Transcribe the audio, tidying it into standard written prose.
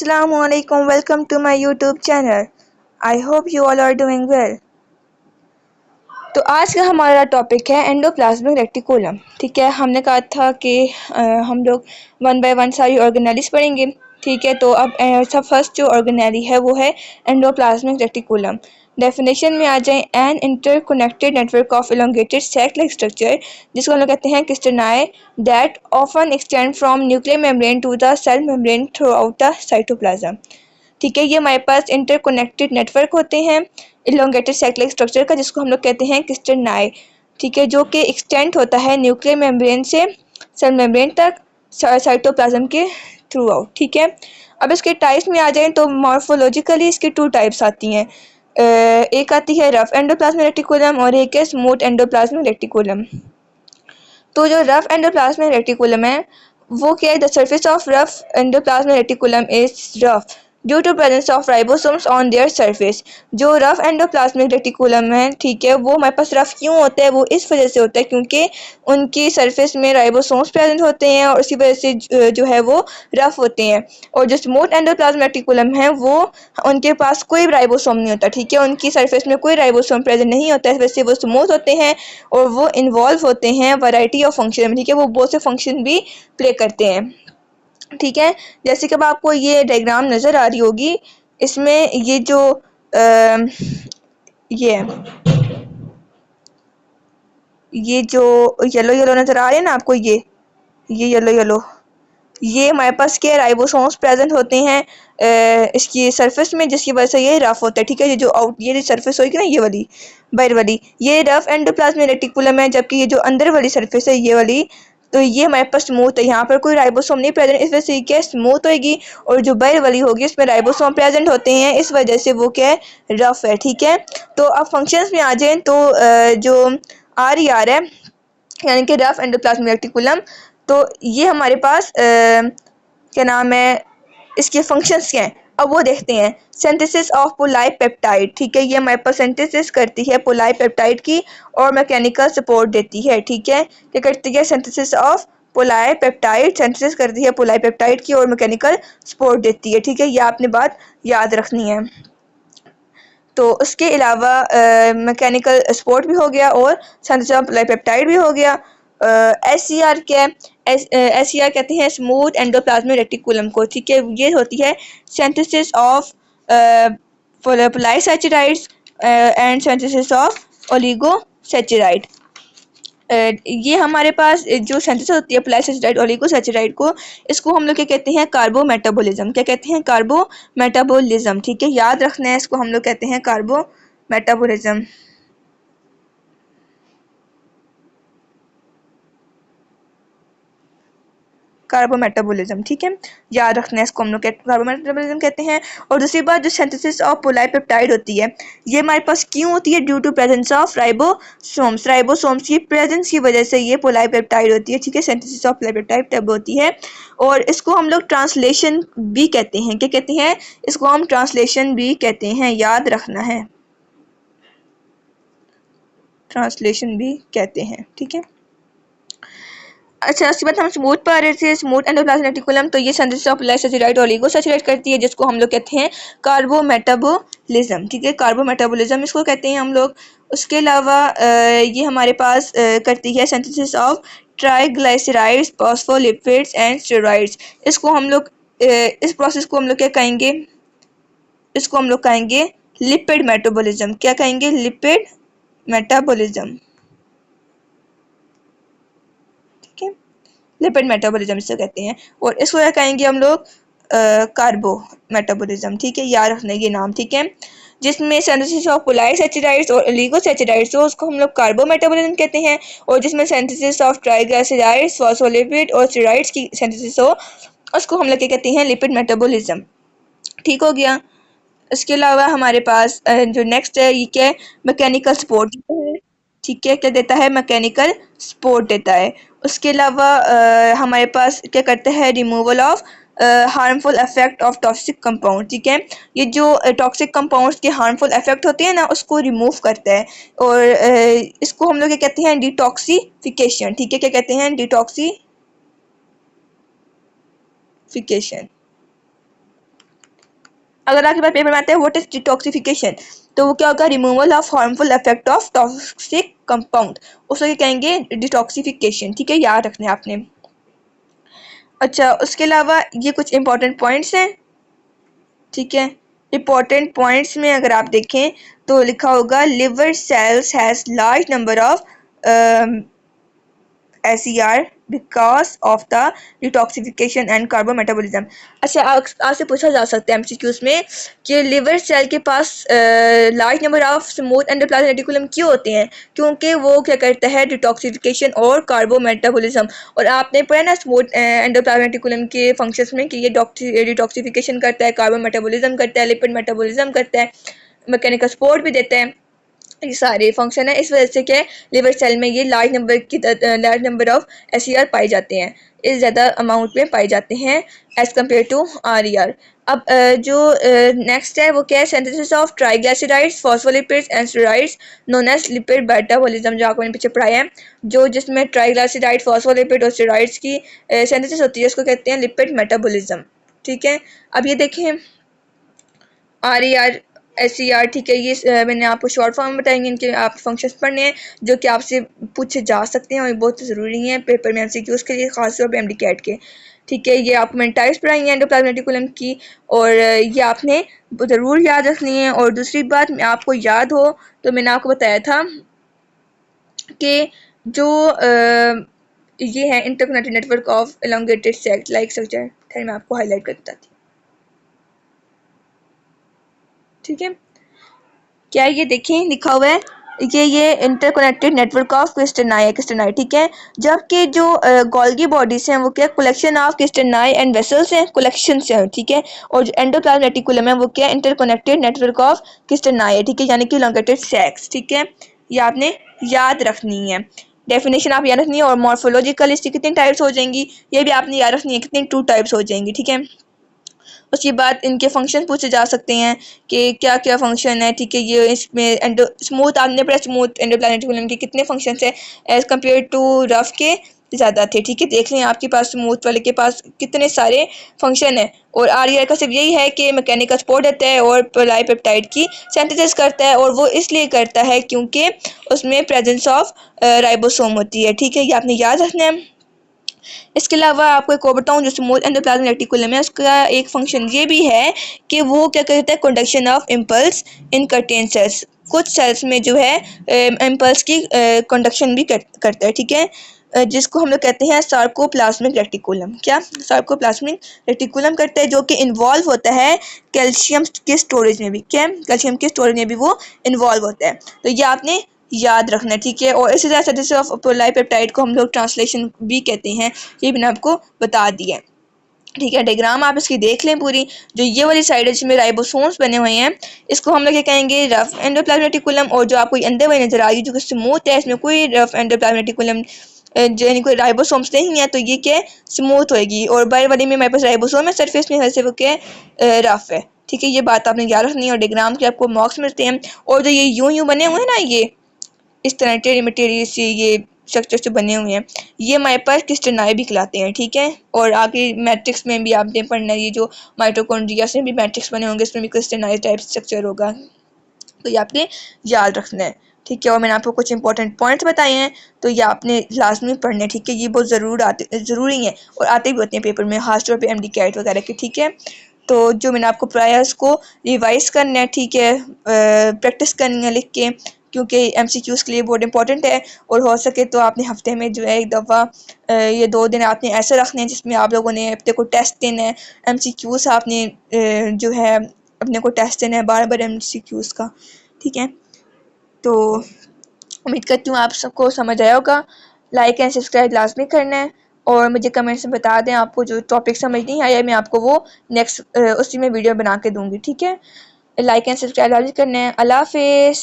Assalamualaikum, welcome to my YouTube channel. I hope you all are doing well. तो आज का हमारा topic है एंडोप्लाज्मिक रेटिकुलम। ठीक है, हमने कहा था कि हम लोग वन बाय वन सारी ऑर्गेनेलिस पढ़ेंगे। ठीक है, तो अब सब फर्स्ट जो ऑर्गेनेली है वो है एंडोप्लाज्मिक रेटिकुलम। डेफिनेशन में आ जाए, an interconnected network of elongated sac like structure, जिसको हम लोग कहते हैं क्रिस्टनाई, that often extend from nuclear membrane to the cell membrane throughout the cytoplasm. ठीक है, ये हमारे पास इंटरकनेक्टेड नेटवर्क होते हैं इलोंगेटेड साइक्लिक स्ट्रक्चर का, जिसको हम लोग कहते हैं क्रिस्टनाई। ठीक है, जो कि एक्सटेंड होता है न्यूक्लियर मेम्ब्रेन से सेल मेम्ब्रेन तक साइटोप्लाज्म के थ्रू आउट। ठीक है, अब इसके टाइप्स में आ जाएं तो मॉर्फोलॉजिकली इसकी टू टाइप्स आती हैं। एक आती है रफ एंडोप्लाज्मिक रेटिकुलम और एक है स्मूथ एंडोप्लाज्मिक रेटिकुलम। तो जो रफ एंडोप्लाज्मिक रेटिकुलम है वो क्या है, the surface of rough endoplasmic reticulum is rough due to presence of ribosomes on their surface. जो रफ एंडोप्लाज्मिक रेटिकुलम है, ठीक है, वो हमारे पास रफ क्यों होता है, वो इस वजह से होता है क्योंकि उनकी सरफेस में राइबोसोम्स प्रेजेंट होते हैं और उसी वजह से जो है वो रफ होते हैं। और जो स्मूथ एंडोप्लाज्मिक रेटिकुलम है वो उनके पास कोई राइबोसोम नहीं होता। ठीक है, उनकी सरफेस में कोई राइबोसोम प्रेजेंट नहीं होता है, इस वजह से वो स्मूथ होते हैं और वो इन्वॉल्व होते हैं वैरायटी ऑफ फंक्शन में। ठीक है, वो बहुत से फंक्शन भी प्ले करते हैं। ठीक है, जैसे कि अब आपको ये डायग्राम नज़र आ रही होगी, इसमें ये जो ये जो येलो येलो नज़र आ रहे हैं ना आपको, ये येलो येलो, ये हमारे पास क्या राइबोसोम्स प्रेजेंट होते हैं इसकी सरफेस में, जिसकी वजह से ये रफ होता है। ठीक है, ये जो आउट ये सरफेस होगी ना, ये वाली बाहर वाली, ये रफ एंडोप्लाज्मिक रेटिकुलम है, जबकि ये जो अंदर वाली सरफेस है ये वाली, तो ये हमारे पास स्मूथ है। यहाँ पर कोई राइबोसोम नहीं प्रेजेंट, इस वजह से क्या स्मूथ होगी। और जो बाहर वाली होगी उसमें राइबोसोम प्रेजेंट होते हैं, इस वजह से वो क्या है, रफ है। ठीक है, तो अब फंक्शंस में आ जाए तो जो आर ई आर है यानी कि रफ एंडोप्लाज्मिक रेटिकुलम, तो ये हमारे पास क्या नाम है, इसके फंक्शंस क्या हैं अब वो देखते हैं। सिंथेसिस ऑफ पोलाइपेप्टाइड, ठीक है, ये हमारे पास सिंथेसिस करती है पोलाइपेप्टाइड की और मैकेनिकल सपोर्ट देती है। ठीक है, क्या करती है, सिंथेसिस ऑफ पोलाइपेप्टाइड, सिंथेसिस करती है पोलाइपेप्टाइड की और मैकेनिकल सपोर्ट देती है। ठीक है, ये आपने बात याद रखनी है। तो उसके अलावा मैकेनिकल सपोर्ट भी हो गया और सिंथेसिस ऑफ पोलाइपेप्टाइड भी हो गया। SCR क्या है, SCR कहते हैं स्मूथ एंडोप्लाज्मिक रेटिकुलम को। ठीक है, ये होती है synthesis of polysaccharides and synthesis of oligosaccharide. ये हमारे पास जो सिंथेसिस होती है पोलाइसैचराइड ओलिगोसैचराइड को, इसको हम लोग क्या कहते हैं, कार्बोमेटाबॉलिज्म। क्या कहते हैं, कार्बोमेटाबॉलिज्म। ठीक है, याद रखना है, इसको हम लोग कहते हैं कार्बोमेटाबॉलिज्म। कार्बोमेटाबॉलिज्म, ठीक है, याद रखना है, इसको हम लोग कार्बोमेटाबॉलिज्म कहते हैं। और दूसरी बात, जो सिंथेसिस ऑफ पोलाइपेप्टाइड होती है, ये हमारे पास क्यों होती है, due to presence of ribosomes. Ribosomes की प्रेजेंस की वजह से ये पोलाइपेप्टाइड होती है। ठीक है, सिंथेसिस ऑफ पोलाइपेप्टाइड तब होती है। और इसको हम लोग ट्रांसलेशन भी कहते हैं। क्या कहते हैं, इसको हम ट्रांसलेशन भी कहते हैं, याद रखना है, ट्रांसलेशन भी कहते हैं। ठीक है, अच्छा, उसके बाद हम स्मूथ पर आ रहे थे, स्मूथ एंडोप्लाज्मिक रेटिकुलम, तो ये सिंथेसिस ऑफ पोलाइसैचराइड और ओलिगोसैचराइड करती है, जिसको हम लोग कहते हैं कार्बोमेटाबॉलिज्म। ठीक है, कार्बोमेटाबॉलिज्म इसको कहते हैं हम लोग। उसके अलावा ये हमारे पास करती है synthesis of triglycerides, phospholipids and steroids. इसको हम लोग इस प्रोसेस को हम लोग क्या कहेंगे, इसको हम लोग कहेंगे लिपिड मेटाबॉलिज्म। क्या कहेंगे, लिपिड मेटाबॉलिज्म। ठीक है, लिपिड मेटाबॉलिज्म इसे कहते हैं। और इसको क्या कहेंगे हम लोग, कार्बो मेटाबॉलिज्म। ठीक है, याद रखना ये नाम। ठीक है, जिसमें सिंथेसिस ऑफ पोलाइसैचराइड्स और ओलिगोसैचराइड्स हो उसको हम लोग कार्बो मेटाबॉलिज्म कहते हैं। और जिसमें सिंथेसिस ऑफ ट्राइग्लिसराइड्स, फॉस्फोलिपिड और स्टेरॉइड्स की सिंथेसिस हो उसको हम लोग क्या कहते हैं, लिपिड मेटाबॉलिज्म। ठीक हो गया। इसके अलावा हमारे पास जो नेक्स्ट है ये क्या है, मैकेनिकल सपोर्ट है। ठीक है, क्या देता है, मैकेनिकल सपोर्ट देता है। उसके अलावा हमारे पास क्या करता है, removal of harmful effect of toxic compound. ठीक है, ये जो टॉक्सिक कंपाउंड्स के हार्मफुल इफेक्ट होते हैं ना, उसको रिमूव करता है। और इसको हम लोग क्या कहते हैं, डिटॉक्सिफिकेशन। ठीक है, क्या कहते हैं, डिटॉक्सिफिकेशन। अगर आपके पास पेपर में आता है व्हाट इज डिटॉक्सिफिकेशन, तो वो क्या होगा, removal of harmful effect of toxic compound, उसको क्या कहेंगे, डिटॉक्सिफिकेशन। ठीक है, याद रखना है आपने। अच्छा, उसके अलावा ये कुछ इंपॉर्टेंट पॉइंट्स हैं। ठीक है, इंपॉर्टेंट पॉइंट्स में अगर आप देखें तो लिखा होगा liver cells has large number of SER because of the detoxification and carbometabolism। अच्छा, आपसे पूछा जा सकता है MCQs में कि लिवर सेल के पास large number of smooth endoplasmic reticulum क्यों होते हैं, क्योंकि वो क्या करता है, डिटॉक्सिफिकेशन और कार्बोमेटाबॉलिज्म। और आपने पढ़ा ना स्मूथ एंडोप्लाज्मिक रेटिकुलम के फंक्शंस में कि ये डिटॉक्सिफिकेशन करता है, कार्बोमेटाबॉलिज्म करता है, लिपिड मेटाबॉलिज्म करता है, मैकेनिकल सपोर्ट भी देता है, ये सारे फंक्शन है। इस वजह से क्या है, लिवर सेल में ये लार्ज नंबर ऑफ SER पाए जाते हैं, इस ज़्यादा अमाउंट में पाए जाते हैं एज कम्पेयर टू RER। अब जो नेक्स्ट है वो क्या है, synthesis of triglycerides, phospholipids and steroids known as lipid metabolism, जो आपको मैंने पीछे पढ़ाया है, जो जिसमें ट्राइग्लिसराइड, फॉस्फोलिपिड और स्टेरॉइड्स की सिंथेसिस होती है, उसको कहते हैं लिपिड मेटाबॉलिज्म। ठीक है, अब ये देखें RER SER। ठीक है, ये मैंने आपको शॉर्ट फॉर्म में बताएंगे, इनके आप फंक्शंस पढ़ने हैं जो कि आपसे पूछे जा सकते हैं और ये बहुत ज़रूरी हैं पेपर में MCQs के लिए, खासतौर पर MD-CAT के। ठीक है, ये आपको मैंने टाइप्स पढ़ाई हैं एंडोप्लाज्मिक रेटिकुलम की, और ये आपने ज़रूर याद रखनी है। और दूसरी बात, आपको याद हो तो मैंने आपको बताया था कि जो ये है interconnected network of elongated sect like structure, खैर मैं आपको हाईलाइट कर बताती हूँ। ठीक है, क्या ये देखें लिखा हुआ है कि ये इंटरकनेक्टेड नेटवर्क ऑफ क्रिस्टनाई। ठीक है, जबकि जो गोल्गी बॉडीज हैं वो क्या, कलेक्शन ऑफ क्रिस्टनाई एंड वेसल्स हैं, कलेक्शन से हैं। ठीक है, और जो एंडोप्लाज्मिक रेटिकुलम है वो क्या, इंटरकनेक्टेड नेटवर्क ऑफ क्रिस्टनाई है। ठीक है, यानी कि एलोंगेटेड सेक्स। ठीक है, ये आपने याद रखनी है, डेफिनेशन आप याद रखनी है। और मॉर्फोलॉजिकल इसकी कितनी टाइप्स हो जाएंगी ये भी आपने याद रखनी है, कितनी 2 टाइप्स हो जाएंगी। ठीक है, उसके बाद इनके फंक्शन पूछे जा सकते हैं कि क्या क्या फंक्शन है। ठीक है, ये इसमें स्मूथ आपने पढ़ा, स्मूथ एंडोप्लाज्मिक रेटिकुलम के कितने फंक्शन है एज कम्पेयर टू रफ के ज़्यादा थे। ठीक है, देख लें आपके पास स्मूथ वाले के पास कितने सारे फंक्शन है। और RER का सिर्फ यही है कि मैकेनिकल सपोर्ट देता है और पॉलीपेप्टाइड की सिंथेसिस करता है, और वो इसलिए करता है क्योंकि उसमें प्रेजेंस ऑफ राइबोसोम होती है। ठीक है, ये आपने याद रखना है। इसके अलावा आपको एक और बताऊँ, जो स्मूथ एंडोप्लाज्मिक रेटिकुलम है उसका एक फंक्शन ये भी है कि वो क्या करता है, conduction of impulse in certain cells, कुछ सेल्स में जो है इम्पल्स की कंडक्शन भी करता है। ठीक है, जिसको हम लोग कहते हैं सार्कोप्लाज्मिक रेटिकुलम। क्या, सार्कोप्लाज्मिक रेटिकुलम करता है, जो कि इन्वॉल्व होता है कैल्शियम के स्टोरेज में भी। क्या, कैल्शियम के स्टोरेज में भी वो इन्वॉल्व होता है, तो ये आपने याद रखना है। ठीक है, और इसी तरह सिंथेसिस ऑफ पॉलीपेप्टाइड को हम लोग ट्रांसलेशन भी कहते हैं, ये मैंने आपको बता दिया है। ठीक है, डायग्राम आप इसकी देख लें पूरी, जो ये वाली साइड है जिसमें राइबोसोम्स बने हुए हैं, इसको हम लोग ये कहेंगे रफ एंडोप्लाज्मिक रेटिकुलम। और जो आपको अंदर वाली नजर आ रही है जो कि स्मूथ है, इसमें कोई रफ एंडोप्लाज्मिक रेटिकुलम यानी कोई राइबोसोम्स नहीं है, तो ये क्या है, स्मूथ होएगी। और बाहर वाली में हमारे पास राइबोसोम है सरफेस में, वैसे वो क्या है, रफ है। ठीक है, ये बात आपने याद रखनी है, और डायग्राम के आपको मार्क्स मिलते हैं। और जो ये यूं बने हुए हैं ना, ये इस तरह टेढ़ी मेटेढ़ी से ये स्ट्रक्चर से बने हुए हैं, ये हमारे पास क्रिस्टनाई भी कहलाते हैं। ठीक है, और आगे मैट्रिक्स में भी आपने पढ़ना है, ये जो माइटोकॉन्ड्रिया से भी मैट्रिक्स बने होंगे, इसमें भी क्रिस्टनाई टाइप स्ट्रक्चर होगा, तो ये आपने याद रखना है। ठीक है, और मैंने आपको कुछ इंपॉर्टेंट पॉइंट्स बताए हैं, तो ये आपने लाजमी पढ़ने हैं। ठीक है, ये बहुत ज़रूरी हैं और आते भी होते हैं पेपर में, खासतौर पर MD-CAT वगैरह के। ठीक है, तो जो मैंने आपको पढ़ाया उसको रिवाइज करना है। ठीक है, प्रैक्टिस करनी है लिख के, क्योंकि MCQs के लिए बहुत इंपॉर्टेंट है। और हो सके तो आपने हफ्ते में जो है एक दफ़ा ये 2 दिन आपने ऐसे रखने हैं जिसमें आप लोगों ने अपने को टेस्ट देना है, MCQs आपने जो है अपने को टेस्ट देना है बार बार MCQs का। ठीक है, तो उम्मीद करती हूँ आप सबको समझ आया होगा। लाइक एंड सब्सक्राइब लाजमी करना है, और मुझे कमेंट्स में बता दें आपको जो टॉपिक समझ नहीं आया, मैं आपको वो नेक्स्ट उसी में वीडियो बना के दूँगी। ठीक है, लाइक एंड सब्सक्राइब लाजमी करना है। अल्लाह हाफिज़।